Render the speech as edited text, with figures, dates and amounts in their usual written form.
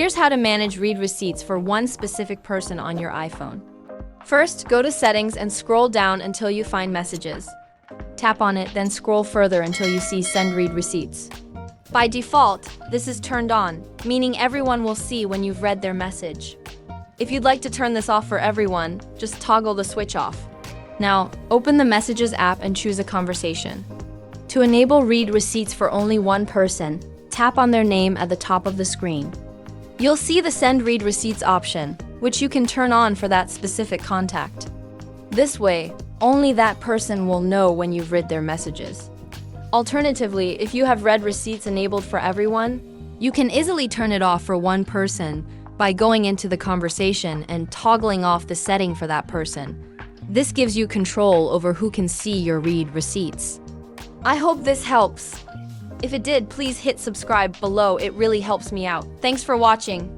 Here's how to manage read receipts for one specific person on your iPhone. First, go to Settings and scroll down until you find Messages. Tap on it, then scroll further until you see Send Read Receipts. By default, this is turned on, meaning everyone will see when you've read their message. If you'd like to turn this off for everyone, just toggle the switch off. Now, open the Messages app and choose a conversation. To enable read receipts for only one person, tap on their name at the top of the screen. You'll see the Send Read Receipts option, which you can turn on for that specific contact. This way, only that person will know when you've read their messages. Alternatively, if you have read receipts enabled for everyone, you can easily turn it off for one person by going into the conversation and toggling off the setting for that person. This gives you control over who can see your read receipts. I hope this helps. If it did, please hit subscribe below. It really helps me out. Thanks for watching.